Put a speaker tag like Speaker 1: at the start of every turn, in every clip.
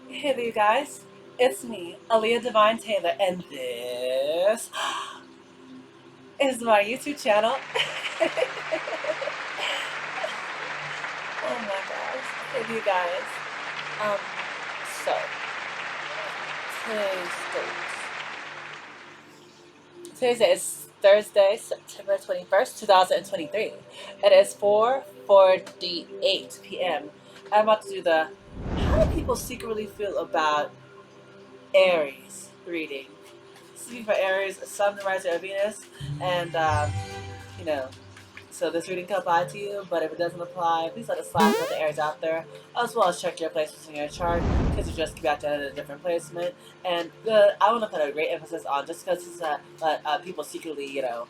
Speaker 1: Hey there, you guys. It's me, Aaliyah Divine Taylor, and this is my YouTube channel. Oh my gosh. Hey, you guys. Um, so, today's date. Today's date is Thursday, September 21st, 2023. It is 4:48 p.m. I'm about to do the how do people secretly feel about Aries reading. Speaking for Aries, Sun, Rising, or Venus, and you know, so this reading could apply to you, but if it doesn't apply, please let it slide with the Aries out there, as well as check your placements in your chart, because you just keep out at a different placement. And I want to put a great emphasis on just because it's people secretly, how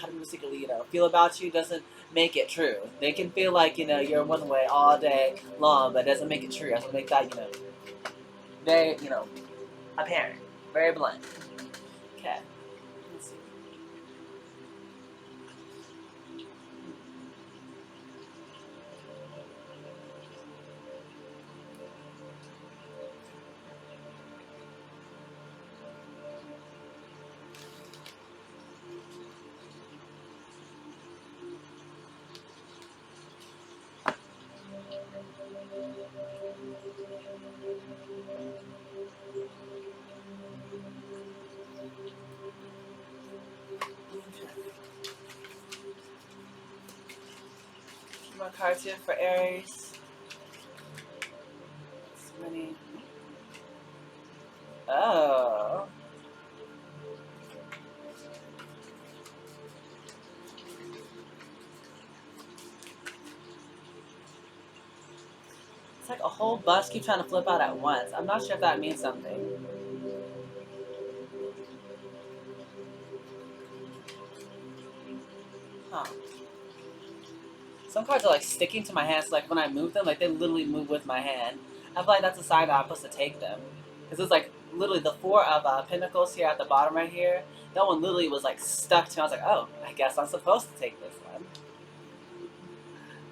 Speaker 1: do people secretly, feel about you doesn't make it true. They can feel like, you're one way all day long, but it doesn't make it true. It doesn't make that, very, apparent, very blunt. Okay. Let's see. More cards here for Aries. So many. Oh. It's like a whole bus keep trying to flip out at once. I'm not sure if that means something. Huh. Some cards are like sticking to my hands. Like when I move them, like they literally move with my hand. I feel like that's a sign that I'm supposed to take them. Because it's like literally the four of pentacles here at the bottom right here. That one literally was like stuck to me. I was like, oh, I guess I'm supposed to take this one.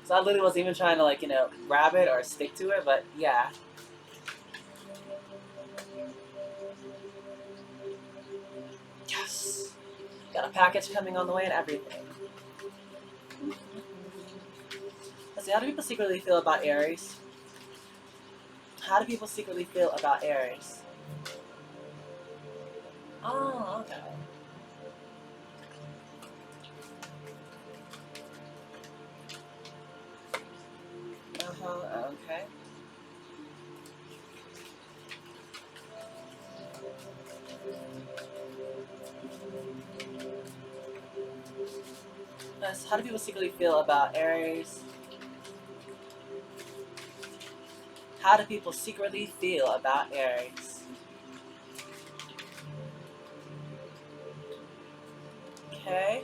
Speaker 1: So I literally wasn't even trying to like, grab it or stick to it, but yeah. Yes. Got a package coming on the way and everything. Let's see, how do people secretly feel about Aries? How do people secretly feel about Aries? Oh, okay. Okay. Yes, how do people secretly feel about Aries? How do people secretly feel about Aries? Okay.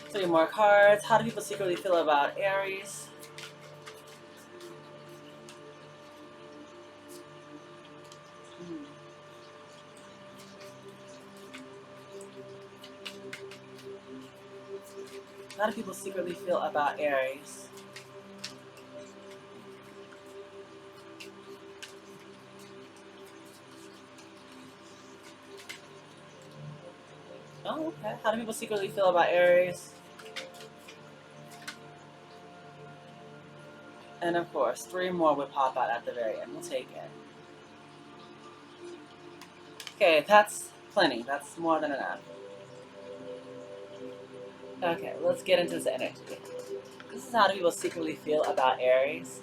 Speaker 1: Three more cards. How do people secretly feel about Aries? Hmm. How do people secretly feel about Aries? Oh, okay. How do people secretly feel about Aries? And of course, three more would pop out at the very end. We'll take it. Okay, that's plenty. That's more than enough. Okay, let's get into this energy. This is how do people secretly feel about Aries.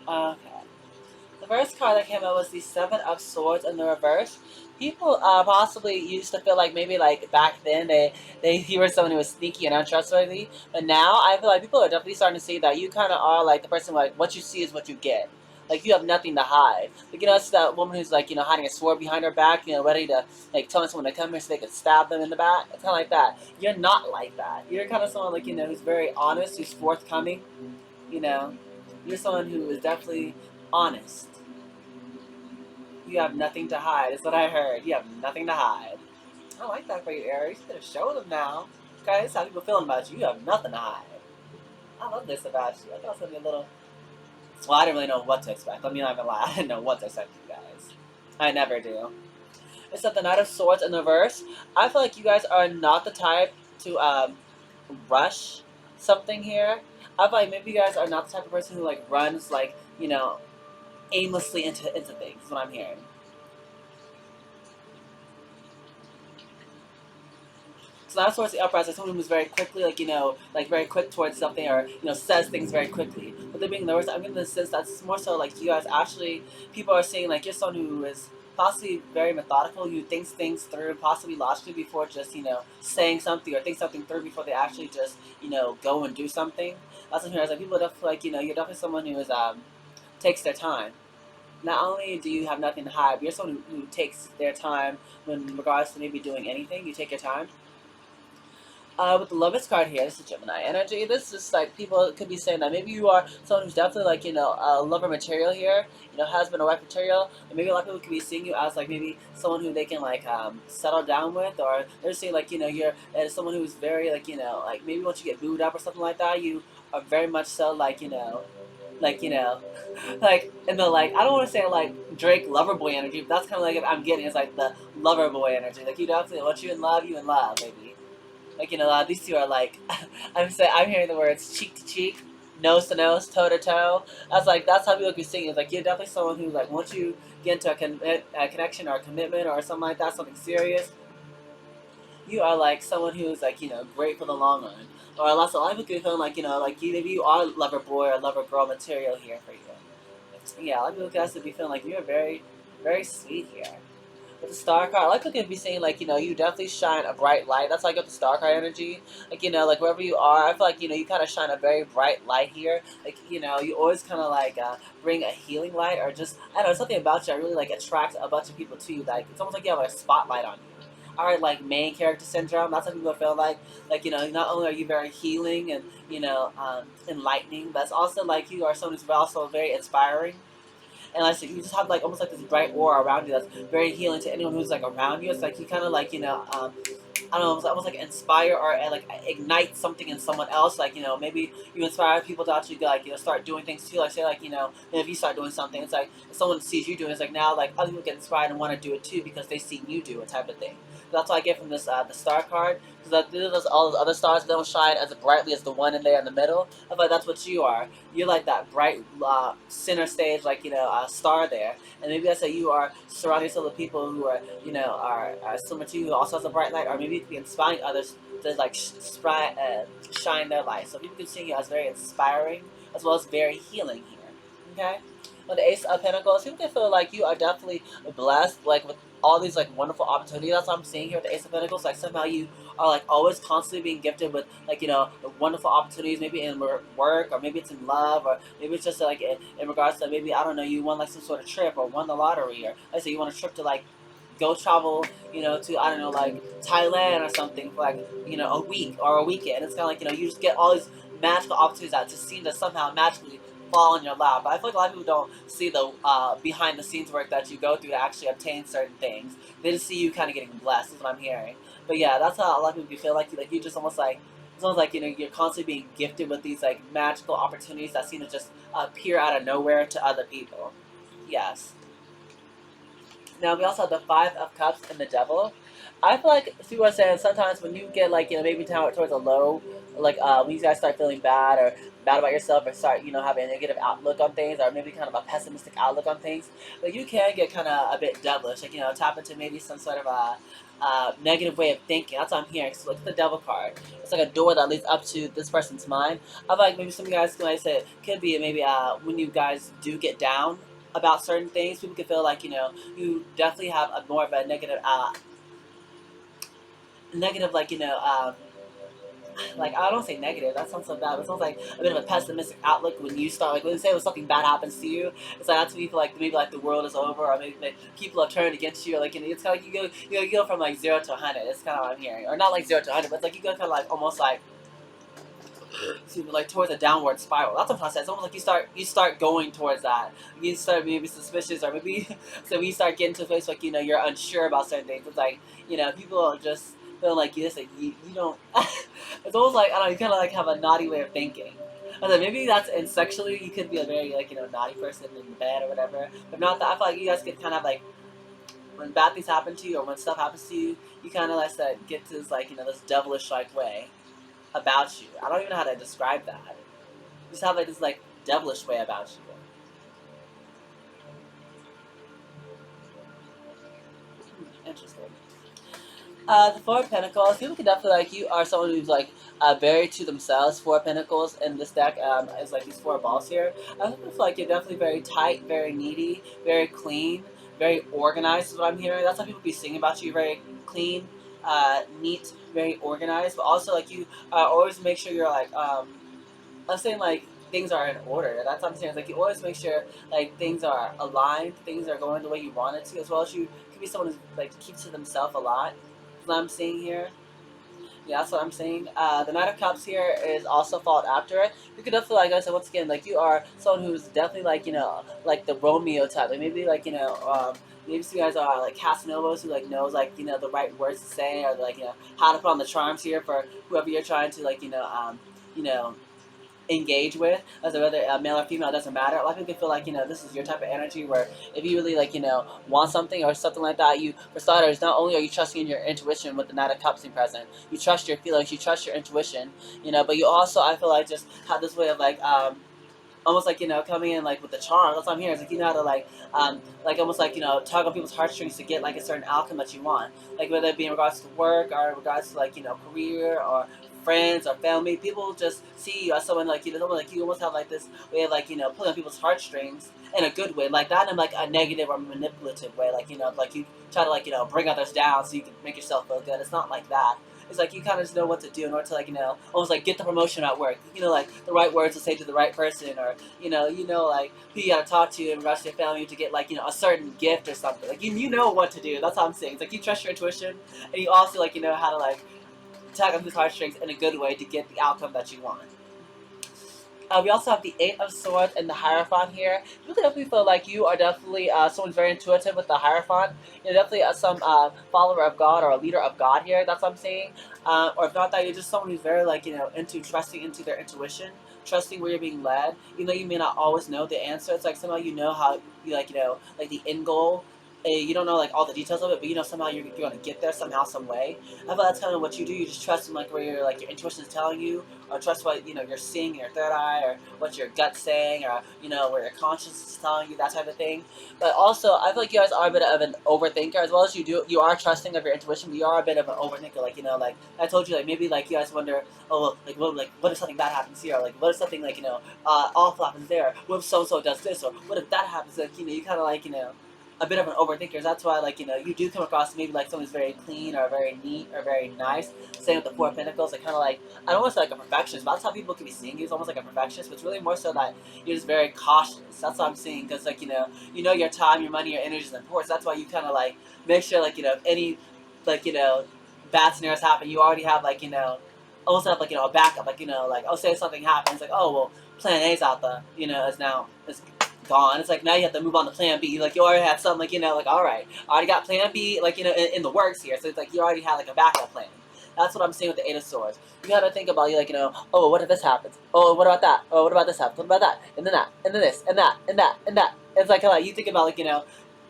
Speaker 1: Okay. The first card that came out was the Seven of Swords in the reverse. People possibly used to feel like maybe like back then he was someone who was sneaky and untrustworthy, but now I feel like people are definitely starting to see that you kind of are like the person like what you see is what you get. Like you have nothing to hide. Like it's that woman who's like hiding a sword behind her back, ready to like telling someone to come here so they could stab them in the back. It's kind of like that. You're not like that. You're kind of someone like who's very honest, who's forthcoming. You know, you're someone who is definitely honest. You have nothing to hide. Is what I heard. You have nothing to hide. I like that for you, Aries. You better show them now. Okay, this is how people feeling about you. You have nothing to hide. I love this about you. I thought it was gonna be a little Well, I didn't really know what to expect. Let me not even lie. I didn't know what to expect, you guys. I never do. Except the Knight of Swords in the reverse. I feel like you guys are not the type to rush something here. I feel like maybe you guys are not the type of person who like runs like aimlessly into things. Is what I'm hearing. So that's towards the upright, like someone who moves very quickly, like like very quick towards something, or says things very quickly. But then being the worst, I'm getting the sense that's more so like you guys actually, people are saying like you're someone who is possibly very methodical. You think things through, possibly logically, before just saying something, or think something through before they actually just go and do something. That's what I'm hearing. Like people definitely like you're definitely someone who is takes their time. Not only do you have nothing to hide, but you're someone who takes their time when regards to maybe doing anything. You take your time. With the Lovers card here, this is Gemini energy. This is like people could be saying that maybe you are someone who's definitely like a lover material here, husband or wife material, and maybe a lot of people could be seeing you as like maybe someone who they can like settle down with, or they're saying like you're as someone who's very like like maybe once you get booed up or something like that, you are very much so like like like in the like I don't want to say like Drake lover boy energy, but that's kind of like what I'm getting is like the lover boy energy. Like you definitely once you in love, baby. Like these two are like, I'm hearing the words cheek to cheek, nose to nose, toe to toe. I was like, that's how people be singing. It's like you're definitely someone who like once you get into a connection or a commitment or something like that, something serious, you are like someone who's like great for the long run. Or lots of people could feel like like you are lover boy or lover girl material here for you. Yeah, a lot of people could also be feeling like you're very, very sweet here. With the star card, I like looking at be saying like you definitely shine a bright light. That's why I got the star card energy. Like like wherever you are, I feel like you kind of shine a very bright light here. Like you always kind of like bring a healing light, or just I don't know something about you. I really like attract a bunch of people to you. Like it's almost like you have a spotlight on you. All right, like main character syndrome. That's what people feel like. Like not only are you very healing and enlightening, but it's also like you are someone who's also very inspiring, and like so you just have like almost like this bright aura around you that's very healing to anyone who's like around you. It's like you kind of like I don't know, it's almost like inspire or like ignite something in someone else. Like maybe you inspire people to actually like start doing things too. Like say like if you start doing something, it's like if someone sees you doing, it's like now like other people get inspired and want to do it too because they see you do it type of thing. So that's what I get from this the star card, because all those other stars, they don't shine as brightly as the one in there in the middle. I feel like that's what you are. You're like that bright center stage, like star there, and maybe that's how you are surrounding yourself with people who are are similar to you, who also has a bright light, or maybe you could be inspiring others to like shine their light. So people can see you as very inspiring as well as very healing here. Okay. With the Ace of Pentacles, people can feel like you are definitely blessed, like with all these like wonderful opportunities. That's what I'm seeing here with the Ace of Pentacles. Like somehow you are like always constantly being gifted with like wonderful opportunities, maybe in work, or maybe it's in love, or maybe it's just like in regards to maybe I don't know, you won like some sort of trip or won the lottery, or let's say you want a trip to like go travel, to I don't know, like Thailand or something for like a week or a weekend. It's kind of like you just get all these magical opportunities that just seem to somehow magically fall in your lap. But I feel like a lot of people don't see the behind the scenes work that you go through to actually obtain certain things. They just see you kind of getting blessed. Is what I'm hearing. But yeah, that's how a lot of people feel like you just almost like. It's almost like you're constantly being gifted with these like magical opportunities that seem to just appear out of nowhere to other people. Yes. Now we also have the Five of Cups and the Devil. I feel like people are saying sometimes when you get like maybe towards a low, like when you guys start feeling bad or bad about yourself, or start having a negative outlook on things, or maybe kind of a pessimistic outlook on things, like you can get kind of a bit devilish, like tap into maybe some sort of a negative way of thinking. That's what I'm hearing. So look at the Devil card. It's like a door that leads up to this person's mind. I feel like maybe some of you guys, like I said, could be maybe when you guys do get down about certain things, people can feel like you definitely have a more of a negative negative like like I don't say negative, that sounds so bad, but it sounds like a bit of a pessimistic outlook when you start like when say when something bad happens to you. It's like that's when you feel like maybe like the world is over, or maybe like, people are turned against you, or like it's kind of like you go from like 0 to 100. It's kind of what I'm hearing, or not like 0 to 100, but it's like you go kind of like almost like like towards a downward spiral. That's what I'm saying. It's almost like you start going towards that. You start maybe suspicious, or maybe so when you start getting to a place like you're unsure about certain things. It's like people are just feeling like you just like you don't. It's almost like I don't know. You kind of like have a naughty way of thinking. I was like, maybe that's and sexually you could be a very like naughty person in the bed or whatever, but not that. I feel like you guys could kind of like when bad things happen to you or when stuff happens to you, you kind of like that get to this like this devilish like way about you. I don't even know how to describe that. You just have like this like devilish way about you. Interesting. The Four of Pentacles. People can definitely like you are someone who's like very to themselves. Four of Pentacles in this deck is like these four balls here. I feel like you're definitely very tight, very needy, very clean, very organized. Is what I'm hearing. That's how people be singing about you. Very clean, neat, very organized. But also like you always make sure you're like I'm saying like things are in order. That's what I'm saying. It's like you always make sure like things are aligned, things are going the way you want it to, as well as you can be someone who like keeps to themselves a lot. That's what I'm seeing here. Yeah, that's what I'm saying. The Knight of Cups here is also followed after it. You could definitely, like I said, once again, like you are someone who's definitely like like the Romeo type. Like maybe like maybe you guys are like Casanovas who like knows like the right words to say or like how to put on the charms here for whoever you're trying to like you know engage with, as a whether male or female, it doesn't matter. A lot of people can feel like this is your type of energy where if you really like want something or something like that, you for starters, not only are you trusting in your intuition with the Knight of Cups being present, you trust your feelings, you trust your intuition, but you also I feel like just have this way of almost like coming in like with the charm. That's what I'm hearing. It's like you know how to like almost like tug on people's heartstrings to get like a certain outcome that you want. Like whether it be in regards to work or in regards to like career or friends or family. People just see you as someone like someone like you almost have like this way of like pulling on people's heartstrings in a good way, like not in like a negative or manipulative way. Like like you try to like bring others down so you can make yourself feel good. It's not like that. It's like you kind of just know what to do in order to like almost like get the promotion at work. Like the right words to say to the right person, or like who you gotta talk to in regards to your family to get like a certain gift or something. Like you know what to do. That's what I'm saying. It's like you trust your intuition, and you also like how to like tag on these heartstrings in a good way to get the outcome that you want. We also have the Eight of Swords and the Hierophant here. You definitely feel like you are definitely someone's very intuitive with the Hierophant. You're definitely some follower of God or a leader of God here. That's what I'm saying. Or if not that, you're just someone who's very like into trusting into their intuition, trusting where you're being led. Even though you may not always know the answer, it's like somehow you know how you like like the end goal. You don't know like all the details of it, but somehow you're going to get there somehow, some way. I feel that's kind of what you do. You just trust in like where your intuition is telling you, or trust what you're seeing in your third eye, or what your gut's saying, or where your conscience is telling you, that type of thing. But also, I feel like you guys are a bit of an overthinker, as well as you are trusting of your intuition, but you are a bit of an overthinker. Like like I told you, like maybe like you guys wonder, oh, like what if something bad happens here? Or, like what if something like awful happens there? What if so and so does this? Or what if that happens? Like you kind of like a bit of an overthinker. That's why, like, you do come across maybe like someone who's very clean or very neat or very nice. Same with the Four of Pentacles. Like, kind of like, I don't want to say like a perfectionist, but that's how people can be seeing you. It's almost like a perfectionist, but it's really more so that you're just very cautious. That's what I'm seeing. Because, like, your time, your money, your energy is important. So that's why you kind of like make sure, like, if any, like, bad scenarios happen, you already have, like, almost have, like, a backup. Like, like, oh, say something happens. Like, oh, well, plan A's out the, is now, is gone. It's like now you have to move on to plan B. Like you already had something like like all right, I already got plan B like in the works here. So it's like you already had like a backup plan. That's what I'm saying with the Eight of Swords. You gotta think about you like oh what if this happens? Oh what about that? Oh what about this happens? What about that? And then that and then this and that and that and that. It's like you think about like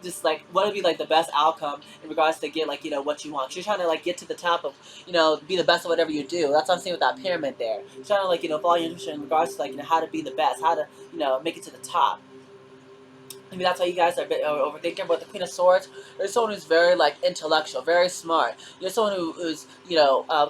Speaker 1: just like what would be like the best outcome in regards to get like what you want. You're trying to like get to the top of be the best of whatever you do. That's what I'm saying with that pyramid there. You're trying to like follow your intuition in regards to like how to be the best, how to make it to the top. Maybe that's why you guys are a bit overthinking. But the Queen of Swords, you're someone who's very like intellectual, very smart. You're someone who's the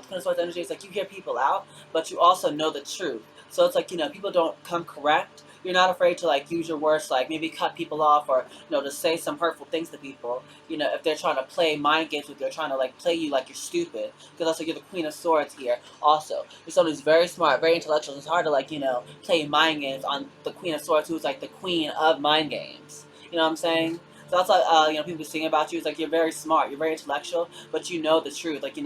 Speaker 1: Queen of Swords energy is like you hear people out, but you also know the truth. So it's like people don't come correct. You're not afraid to like use your words, to, like maybe cut people off, or to say some hurtful things to people. If they're trying to play mind games with you, or trying to like play you like you're stupid. Because also you're the Queen of Swords here. Also, you're someone who's very smart, very intellectual. It's hard to like play mind games on the Queen of Swords, who's like the queen of mind games. You know what I'm saying? So that's why people sing about you. It's like you're very smart, you're very intellectual, but you know the truth. Like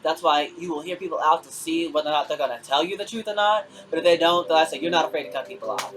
Speaker 1: that's why you will hear people out to see whether or not they're gonna tell you the truth or not. But if they don't, then I say you're not afraid to cut people off.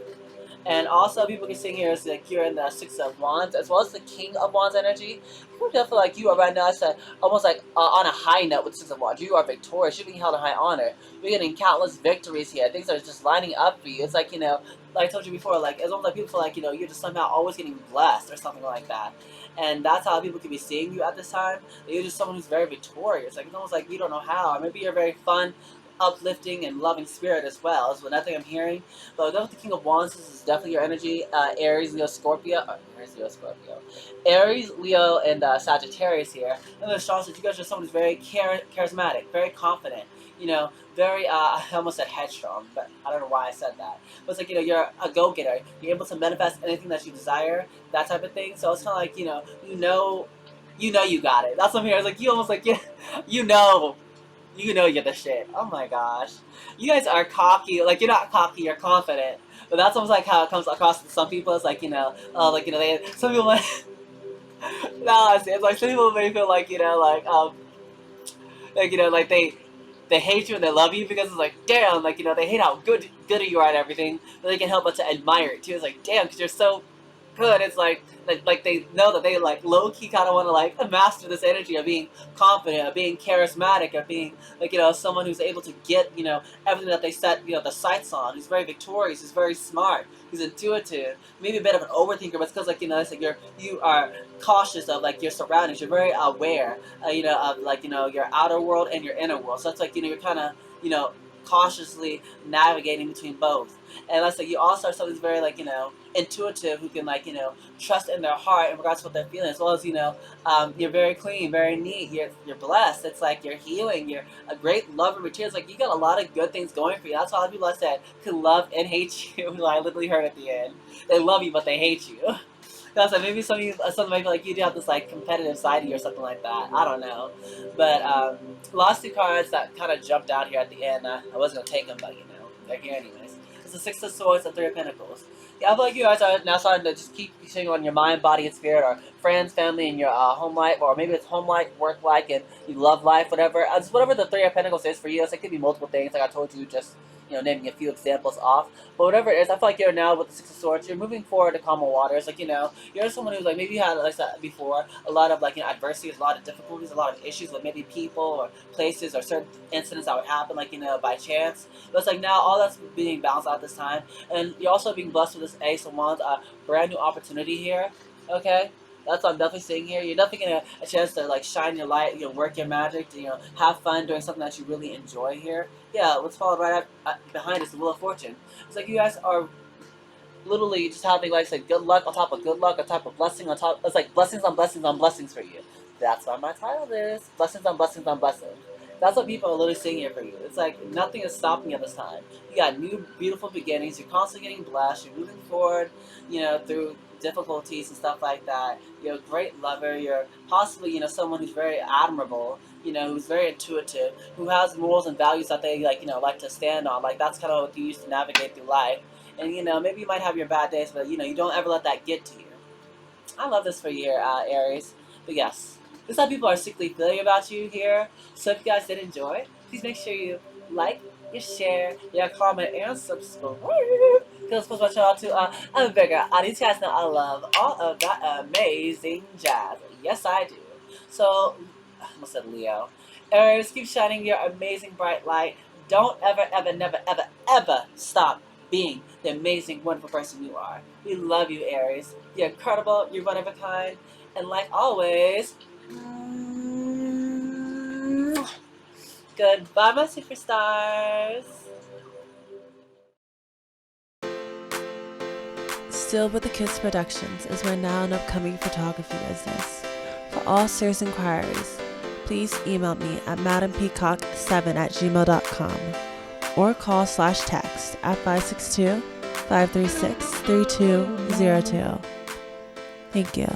Speaker 1: And also, people can see here is like you're in the Six of Wands as well as the King of Wands energy. People definitely feel like you are right now. It's almost like on a high note with Six of Wands. You are victorious. You're being held in high honor. You're getting countless victories here. Things are just lining up for you. It's like, like I told you before, like it's almost like people feel like you're just somehow always getting blessed or something like that. And that's how people can be seeing you at this time. You're just someone who's very victorious. Like it's almost like you don't know how. Or maybe you're very fun, uplifting, and loving spirit as well. Is what I think I'm hearing. But with the King of Wands, this is definitely your energy. Aries, Leo, Scorpio. Aries, Leo, Scorpio. Aries, Leo, and Sagittarius here. And the astrologers, you guys are someone who's very charismatic, very confident. Very, I almost said headstrong, but I don't know why I said that. But it's like, you're a go-getter. You're able to manifest anything that you desire, that type of thing. So it's kind of like, you got it. That's what I'm hearing. It's like, you almost like, you know. You're the shit. Oh my gosh. You guys are cocky. Like, you're not cocky, you're confident. But that's almost like how it comes across to some people. It's like, some people might, no, it's like some people may feel like, like they hate you and they love you because it's like, damn, like, they hate how good you are at everything, but they can't help but to admire it too. It's like, damn, because you're so good. It's like they know that they like low key kind of want to like master this energy of being confident, of being charismatic, of being like someone who's able to get everything that they set the sights on. Who's very victorious. Who's very smart. Who's intuitive. Maybe a bit of an overthinker, but it's because like it's like you are cautious of like your surroundings. You're very aware, of like your outer world and your inner world. So it's like you're kind of cautiously navigating between both. And let's say you also are someone who's very like intuitive, who can like trust in their heart in regards to what they're feeling, as well as you're very clean, very neat. You're blessed. It's like you're healing. You're a great lover material. It's like you got a lot of good things going for you. That's why a lot of people I said can love and hate you. I literally heard at the end, they love you but they hate you. That's like maybe some might be like you do have this like competitive side of you or something like that. I don't know, but last two cards that kind of jumped out here at the end. I wasn't gonna take them, but they're here anyways. It's the Six of Swords and Three of Pentacles. Yeah, I feel like you guys are now starting to just keep focusing on your mind, body, and spirit, or friends, family, and your home life, or maybe it's home life, work life, and you love life, whatever. Just whatever the Three of Pentacles is for you. It could be multiple things, like I told you, just naming a few examples off. But whatever it is, I feel like you're now with the Six of Swords, you're moving forward to calmer waters. Like you're someone who's like maybe you had like I said before a lot of like adversities, a lot of difficulties, a lot of issues with maybe people or places or certain incidents that would happen like by chance. But it's like now all that's being balanced out this time, and you're also being blessed with this Ace of Wands, brand new opportunity here. Okay. That's what I'm definitely seeing here. You're definitely getting a chance to like shine your light, work your magic, to, have fun doing something that you really enjoy here. Yeah, what's followed right up behind is the Wheel of Fortune. It's like you guys are literally just having like say good luck on top of good luck on top of blessing on top. It's like blessings on blessings on blessings for you. That's why my title is blessings on blessings on blessings. That's what people are literally seeing here for you. It's like nothing is stopping you this time. You got new beautiful beginnings. You're constantly getting blessed. You're moving forward, through difficulties and stuff like that. You're a great lover. You're possibly, someone who's very admirable, who's very intuitive, who has morals and values that they like to stand on. Like that's kind of what you use to navigate through life. And maybe you might have your bad days, but you don't ever let that get to you. I love this for you, Aries. But yes, this is how people are secretly feeling about you here. So if you guys did enjoy, please make sure you like, you share, you comment, and subscribe. Because supposed to shout out to a bigger audience. You guys know I love all of that amazing jazz. Yes, I do. So, I almost said Leo. Aries, keep shining your amazing bright light. Don't ever, ever, never, ever, ever stop being the amazing, wonderful person you are. We love you, Aries. You're incredible. You're one of a kind. And like always, goodbye, my superstars.
Speaker 2: Still with the Kids Productions is my now and upcoming photography business. For all serious inquiries, please email me at madampeacock7@gmail.com or call/text at 562-536-3202. Thank you.